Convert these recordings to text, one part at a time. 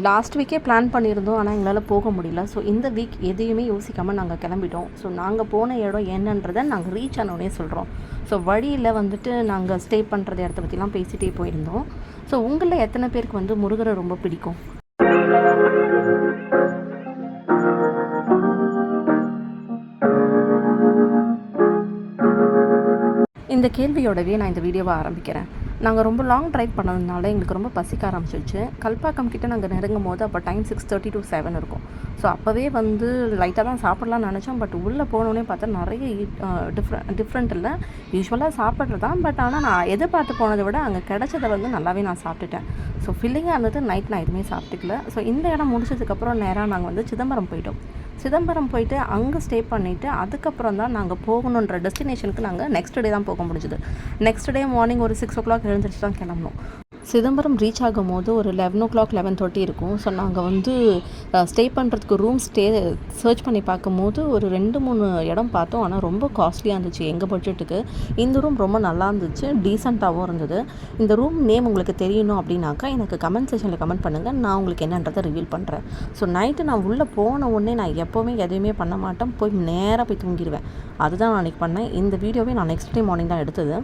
Last வீக்கே plan பண்ணியிருந்தோம், ஆனால் எங்களால் போக முடியல. ஸோ இந்த வீக் எதையுமே யோசிக்காமல் நாங்கள் கிளம்பிட்டோம். ஸோ நாங்கள் போன இடம் என்னன்றதை நாங்கள் ரீச் ஆனோடனே சொல்கிறோம். ஸோ வழியில் வந்துட்டு நாங்கள் ஸ்டே பண்ணுறது இடத்த பற்றிலாம் பேசிகிட்டே போயிருந்தோம். ஸோ உங்களில் எத்தனை பேருக்கு வந்து முருகரை ரொம்ப பிடிக்கும்? இந்த கேள்வியோடவே நான் இந்த வீடியோவை ஆரம்பிக்கிறேன். நாங்கள் ரொம்ப லாங் ட்ரைவ் பண்ணதுனால எங்களுக்கு ரொம்ப பசிக்க ஆரம்பிச்சிருச்சு. கல்பாக்கம் கிட்டே நாங்கள் நெருங்கும் போது அப்போ டைம் 6:30 to 7 இருக்கும். ஸோ அப்போவே வந்து லைட்டாக தான் சாப்பிட்லான்னு நினச்சோம். பட் உள்ளே போனோடனே பார்த்தா நிறைய டிஃப்ரெண்ட் இல்லை, யூஸ்வலாக சாப்பிட்றது தான். பட் ஆனால் நான் எதிர்பார்த்து போனதை விட அங்கே கிடச்சதை வந்து நல்லாவே நான் சாப்பிட்டுட்டேன். ஸோ ஃபில்லிங்காக இருந்தது. நைட் நான் எதுவுமே சாப்பிட்டுக்கல. ஸோ இந்த இடம் முடிச்சதுக்கப்புறம் நேராக நாங்கள் வந்து சிதம்பரம் போயிட்டோம். சிதம்பரம் போயிட்டு அங்கே ஸ்டே பண்ணிவிட்டு அதுக்கப்புறம் தான் நாங்கள் போகணுன்ற டெஸ்டினேஷனுக்கு நாங்கள் நெக்ஸ்ட் டே தான் போக முடிஞ்சுது. நெக்ஸ்ட் டே மார்னிங் ஒரு 6 o'clock எழுந்திரிச்சு தான் கிளம்பணும். சிதம்பரம் ரீச் ஆகும் போது ஒரு 11 o'clock 11:30 இருக்கும். ஸோ நாங்கள் வந்து ஸ்டே பண்ணுறதுக்கு ரூம் சர்ச் பண்ணி பார்க்கும்போது ஒரு 2-3 இடம் பார்த்தோம். ஆனால் ரொம்ப காஸ்ட்லியாக இருந்துச்சு எங்கள் பட்ஜெட்டுக்கு. இந்த ரூம் ரொம்ப நல்லா இருந்துச்சு, டீசெண்டாகவும் இருந்தது. இந்த ரூம் நேம் உங்களுக்கு தெரியணும் அப்படின்னாக்கா எனக்கு கமெண்ட் செக்ஷனில் கமெண்ட் பண்ணுங்கள், நான் உங்களுக்கு என்னன்றதை ரிவீல் பண்ணுறேன். ஸோ நைட்டு நான் உள்ளே போன உடனே நான் எப்போவுமே எதையுமே பண்ண மாட்டேன், போய் நேராக போய் தூங்கிடுவேன். அதுதான் நான் அன்றைக்கி பண்ணேன். இந்த வீடியோவே நான் நெக்ஸ்ட் டே மார்னிங் தான் எடுத்தது.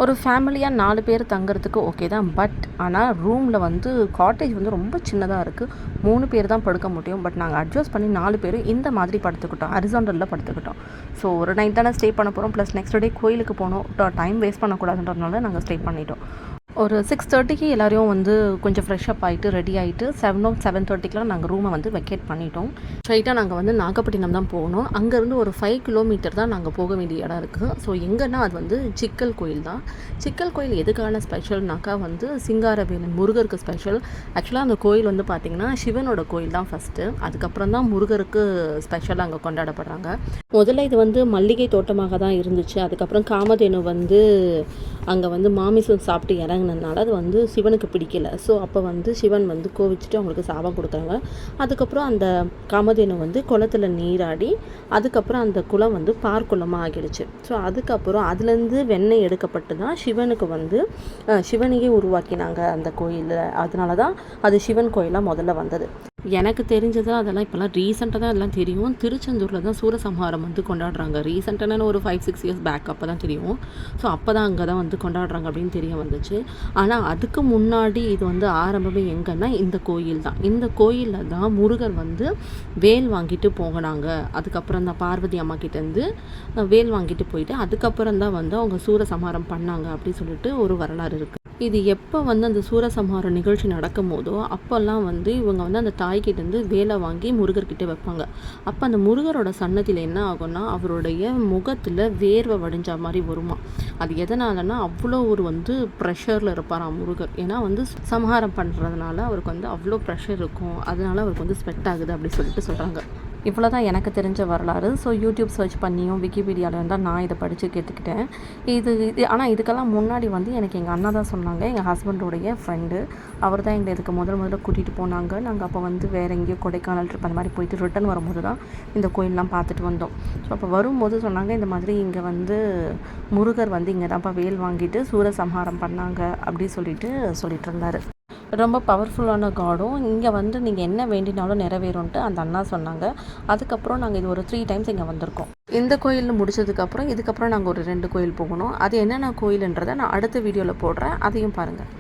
ஒரு ஃபேமிலியாக 4 பேர் தங்குறதுக்கு ஓகே தான். பட் ஆனால் ரூமில் வந்து காட்டேஜ் வந்து ரொம்ப சின்னதாக இருக்குது. 3 பேர் தான் படுக்க முடியும். பட் நாங்கள் அட்ஜஸ்ட் பண்ணி 4 பேரும் இந்த மாதிரி படுத்துக்கிட்டோம், ஹரிசாண்டலில் படுத்துக்கிட்டோம். ஸோ ஒரு நைட் தானே ஸ்டே பண்ண போகிறோம், ப்ளஸ் நெக்ஸ்ட் டே கோயிலுக்கு போனோம். டைம் வேஸ்ட் பண்ணக்கூடாதுன்றதுனால நாங்கள் ஸ்டே பண்ணிட்டோம். ஒரு 6:30க்கு எல்லோரையும் வந்து கொஞ்சம் ஃப்ரெஷ்அப் ஆகிட்டு ரெடி ஆகிட்டு 7:30க்குலாம் நாங்கள் ரூமை வந்து வெக்கேட் பண்ணிட்டோம். ஸ்ட்ரைட்டாக நாங்கள் வந்து நாகப்பட்டினம் தான் போகணும். அங்கேருந்து ஒரு 5 கிலோமீட்டர் தான் நாங்கள் போக வேண்டிய இடம் இருக்குது. ஸோ எங்கன்னா அது வந்து சிக்கல் கோயில் தான். சிக்கல் கோயில் எதுக்கான ஸ்பெஷல்னாக்கா வந்து சிங்காரவேலன் முருகருக்கு ஸ்பெஷல். ஆக்சுவலாக அந்த கோயில் வந்து பார்த்திங்கன்னா சிவனோட கோயில் தான் ஃபஸ்ட்டு, அதுக்கப்புறம் தான் முருகருக்கு ஸ்பெஷலாக அங்கே கொண்டாடப்படுறாங்க. முதல்ல இது வந்து மல்லிகை தோட்டமாக தான் இருந்துச்சு. அதுக்கப்புறம் காமதேனு வந்து அங்கே வந்து மாமிசம் சாப்பிட்டு இறங்கினதுனால அது வந்து சிவனுக்கு பிடிக்கல. ஸோ அப்போ வந்து சிவன் வந்து கோவிச்சுட்டு அவங்களுக்கு சாபம் கொடுக்குறாங்க. அதுக்கப்புறம் அந்த காமதேனு வந்து குளத்தில் நீராடி அதுக்கப்புறம் அந்த குளம் வந்து பார்க்குளமாக ஆகிடுச்சு. ஸோ அதுக்கப்புறம் அதுலேருந்து வெண்ணெய் எடுக்கப்பட்டு தான் சிவனுக்கு வந்து சிவனையே உருவாக்கினாங்க அந்த கோயிலில். அதனால தான் அது சிவன் கோயிலாக முதல்ல வந்தது. எனக்கு தெரிஞ்சது அதெல்லாம் இப்போலாம் ரீசெண்டாக தான் அதெல்லாம் தெரியும். திருச்செந்தூரில் தான் சூரசம்ஹாரம் வந்து கொண்டாடுறாங்க. ரீசெண்டான ஒரு 5-6 இயர்ஸ் பேக் அப்போ தான் தெரியும். ஸோ அப்போ தான் அங்கே தான் வந்து கொண்டாடுறாங்க அப்படின்னு தெரிய வந்துச்சு. ஆனால் அதுக்கு முன்னாடி இது வந்து ஆரம்பமே எங்கன்னா இந்த கோயில் தான். இந்த கோயிலில் தான் முருகர் வந்து வேல் வாங்கிட்டு போகினாங்க. அதுக்கப்புறம் தான் பார்வதி அம்மா கிட்டேருந்து வேல் வாங்கிட்டு போயிட்டு அதுக்கப்புறம் தான் வந்து அவங்க சூரசம்ஹாரம் பண்ணாங்க அப்படின்னு சொல்லிட்டு ஒரு வரலாறு இருக்குது. இது எப்போ வந்து அந்த சூரசம்ஹார நிகழ்ச்சி நடக்கும் போதோ அப்போல்லாம் வந்து இவங்க வந்து அந்த தாய்கிட்டேருந்து வேலை வாங்கி முருகர்கிட்ட வைப்பாங்க. அப்போ அந்த முருகரோட சன்னதியில் என்ன ஆகும்னா அவருடைய முகத்தில் வேர்வை வடிஞ்ச மாதிரி வருமா. அது எதனாலனா அவ்வளோ ஒரு வந்து ப்ரெஷரில் இருப்பாராம் முருகர். ஏன்னா வந்து சம்ஹாரம் பண்ணுறதுனால அவருக்கு வந்து அவ்வளோ ப்ரெஷர் இருக்கும், அதனால அவருக்கு வந்து ஸ்வெட் ஆகுது அப்படி சொல்லிட்டு சொல்கிறாங்க. இவ்வளோ தான் எனக்கு தெரிஞ்ச வரலாறு. ஸோ யூடியூப் சர்ச் பண்ணியும் விக்கிபீடியாவில் தான் நான் இதை படித்து கேட்டுக்கிட்டேன். ஆனால் இதுக்கெல்லாம் முன்னாடி வந்து எனக்கு எங்கள் அண்ணா தான் சொன்னாங்க, எங்கள் ஹஸ்பண்டோடைய ஃப்ரெண்டு. அவர் தான் எங்களை இதுக்கு முதல்ல கூட்டிகிட்டு போனாங்க. நாங்கள் அப்போ வந்து வேறு எங்கேயோ கொடைக்கானல் ட்ரிப் அந்த மாதிரி போயிட்டு ரிட்டன் வரும்போது தான் இந்த கோயிலெலாம் பார்த்துட்டு வந்தோம். ஸோ அப்போ வரும்போது சொன்னாங்க இந்த மாதிரி இங்கே வந்து முருகர் வந்து இங்கே தான்ப்பா வேல் வாங்கிட்டு சூரசம்ஹாரம் பண்ணாங்க அப்படி சொல்லிட்டு இருந்தார். ரொம்ப பவர்ஃபுல்லான காடும். இங்கே வந்து நீங்கள் என்ன வேண்டினாலும் நிறைவேறும்ன்ட்டு அந்த அண்ணா சொன்னாங்க. அதுக்கப்புறம் நாங்கள் இது ஒரு 3 times இங்கே வந்திருக்கோம். இந்த கோயில் முடிச்சதுக்கப்புறம் இதுக்கப்புறம் நாங்கள் ஒரு 2 கோயில் போகணும். அது என்னென்ன கோயிலுன்றதை நான் அடுத்த வீடியோவில் போடுறேன், அதையும் பாருங்கள்.